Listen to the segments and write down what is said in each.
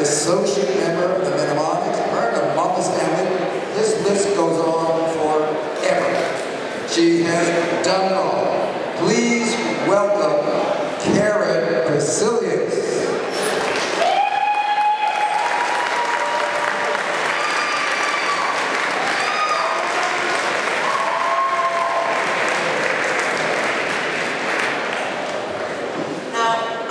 associate member of the Mennonites, part of Mama's family. This list goes on forever. She has done it all. Please welcome Karen Basilius.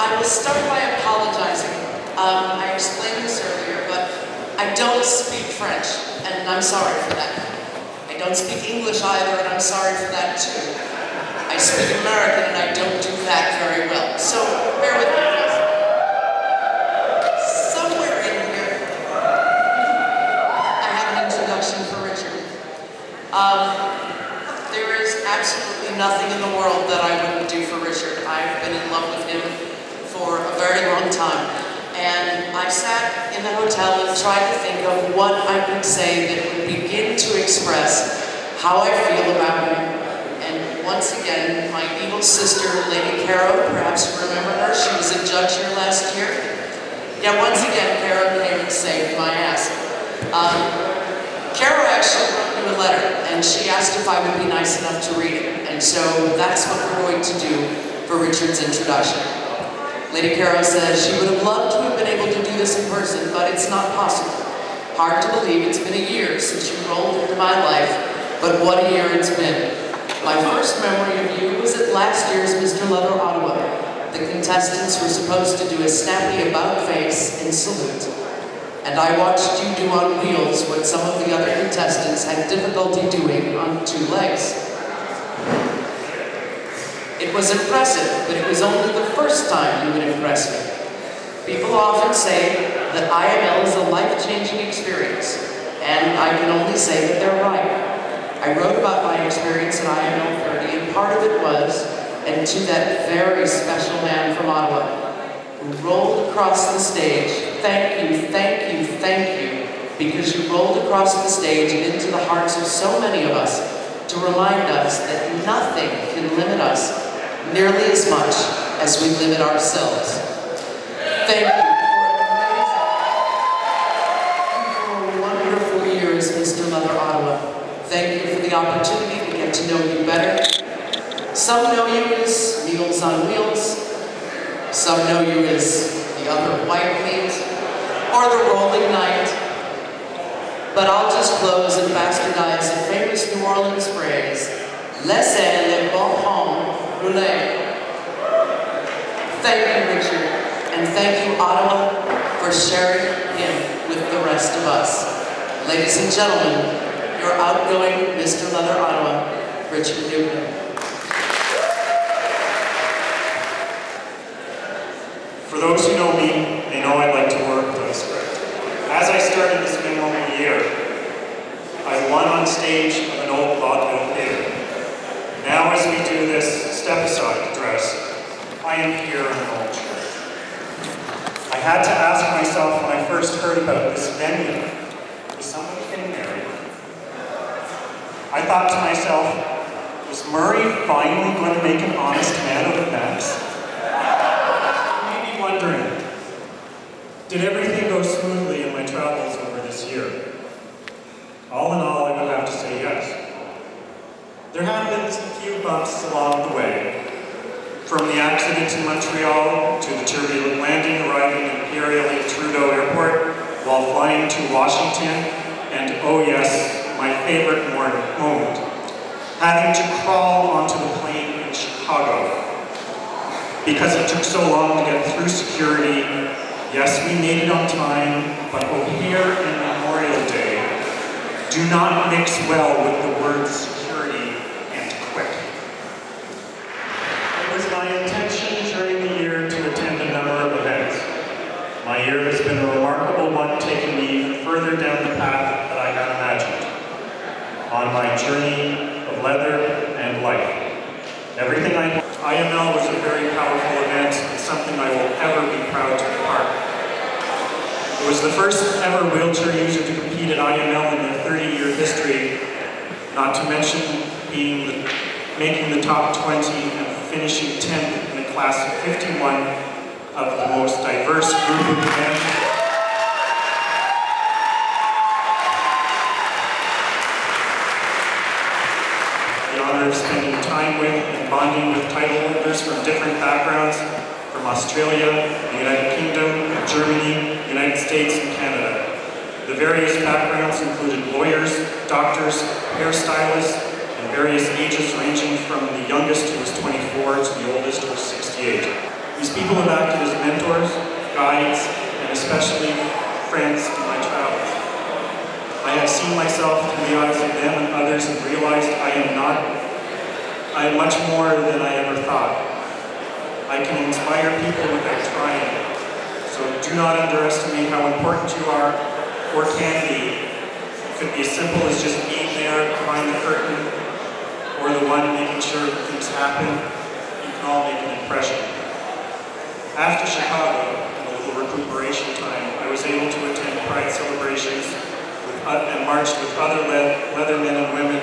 I will start by apologizing. I explained this earlier, but I don't speak French, and I'm sorry for that. I don't speak English either, and I'm sorry for that too. I speak American, and I don't do that very well. So, bear with me, please. Somewhere in here, I have an introduction for Richard. There is absolutely nothing in the world that I wouldn't do for Richard. I've been in love with him for a very long time. And I sat in the hotel and tried to think of what I could say that would begin to express how I feel about him. And once again, my evil sister, Lady Caro, perhaps you remember her, she was a judge here last year. Yeah, once again, Caro came and saved my ass. Caro actually wrote me a letter, and she asked if I would be nice enough to read it. And so that's what we're going to do for Richard's introduction. Lady Caro says she would have loved to have been able to do this in person, but it's not possible. Hard to believe it's been a year since you rolled into my life, but what a year it's been. My first memory of you was at last year's Mr. Leather Ottawa. The contestants were supposed to do a snappy about-face and salute. And I watched you do on wheels what some of the other contestants had difficulty doing on 2 legs. It was impressive, but it was only the first time you would impress me. People often say that IML is a life-changing experience, and I can only say that they're right. I wrote about my experience at IML 30, and part of it was, and to that very special man from Ottawa, who rolled across the stage, thank you, thank you, thank you, because you rolled across the stage and into the hearts of so many of us to remind us that nothing can limit us nearly as much as we limit ourselves. Thank you for wonderful years, Mr. Leather Ottawa. Thank you for the opportunity to get to know you better. Some know you as Meals on Wheels. Some know you as the other white meat, or the Rollin Knight. But I'll just close and bastardize a famous New Orleans phrase, laissez les bonbons rouler. Thank you, Richard, and thank you, Ottawa, for sharing him with the rest of us. Ladies and gentlemen, your outgoing Mr. Leather Ottawa, Richard Newton. For those who know me, they know I like to work with a script. As I started this memorable year, I won on stage of an old vaudeville theater. Now as we do this step-aside address, I am here in an old church. I had to ask myself when I first heard about this venue, is somebody getting married? I thought to myself, was Murray finally going to make an honest man out of Max? Wondering, did everything go smoothly in my travels over this year? All in all, I would have to say yes. There have been a few bumps along the way, from the accident in Montreal to the turbulent landing arriving at Imperial Trudeau Airport while flying to Washington, and oh yes, my favorite moment, having to crawl onto the plane in Chicago. Because it took so long to get through security. Yes, we made it on time, but O'Hare and Memorial Day do not mix well with the words security and quick. It was my intention during the year to attend a number of events. My year has been a remarkable one, taking me even further down the path that I had imagined on my journey of leather and life. Everything IML was a very powerful event and something I will ever be proud to be part of. It was the first ever wheelchair user to compete at IML in their 30-year history, not to mention making the top 20 and finishing 10th in a class of 51 of the most diverse group of men and bonding with title holders from different backgrounds, from Australia, the United Kingdom, Germany, United States, and Canada. The various backgrounds included lawyers, doctors, hairstylists, and various ages ranging from the youngest who was 24 to the oldest who was 68. These people have acted as mentors, guides, and especially friends in my travels. I have seen myself through the eyes of them and others and realized I am much more than I ever thought. I can inspire people without trying. So do not underestimate how important you are or can be. It could be as simple as just being there behind the curtain or the one making sure that things happen. You can all make an impression. After Chicago, in a little recuperation time, I was able to attend Pride celebrations and marched with other leather men and women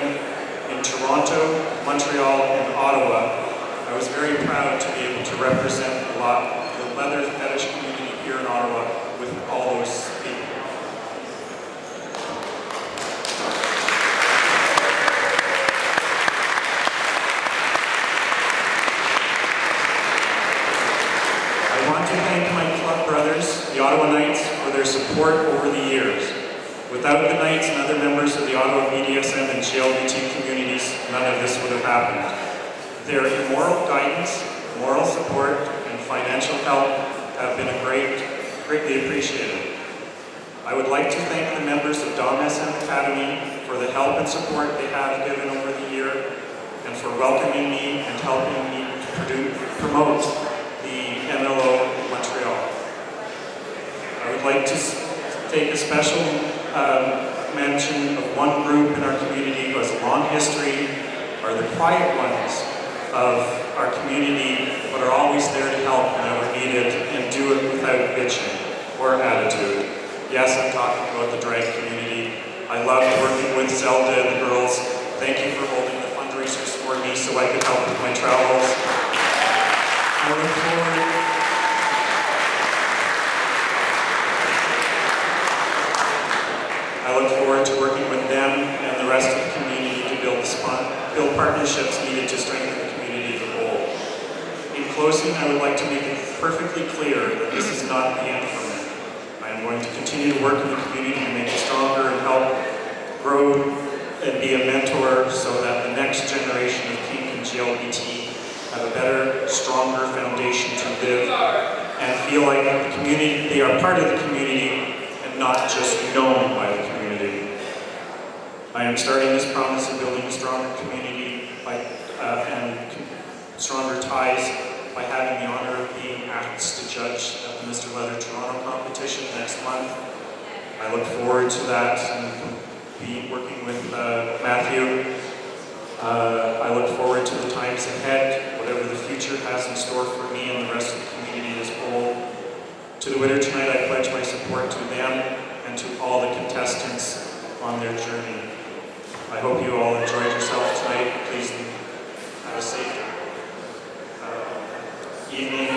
in Toronto, Montreal, and Ottawa. I was very proud to be able to represent the leather fetish community here in Ottawa with all those people. I want to thank my club brothers, the Ottawa Knights, for their support over the years. Without the Knights and other members of the Ottawa BDSM and GLBT communities, none of this would have happened. Their moral guidance, moral support, and financial help have been greatly appreciated. I would like to thank the members of DomSM Academy for the help and support they have given over the year, and for welcoming me and helping me to promote the MLO in Montreal. I would like to take a special mention of one group in our community who has a long history, are the quiet ones of our community, but are always there to help whenever needed and do it without bitching or attitude. Yes, I'm talking about the drag community. I loved working with Zelda and the girls. Thank you for holding the fundraisers for me so I could help with my travels. I look forward to working with them and the rest of the community to build partnerships needed to strengthen the community as a whole. In closing, I would like to make it perfectly clear that this is not the end for me. I am going to continue to work in the community to make it stronger and help grow and be a mentor so that the next generation of kink and GLBT have a better, stronger foundation to live and feel like the community, they are part of the community and not just known by the community. I am starting this promise of building a stronger community and stronger ties by having the honor of being asked to judge at the Mr. Leather Toronto competition next month. I look forward to that and be working with Matthew. I look forward to the times ahead, whatever the future has in store for me and the rest of the community as a whole. To the winner tonight, I pledge my support to them and to all the contestants on their journey. I hope you all enjoyed yourself tonight. Please have a safe evening.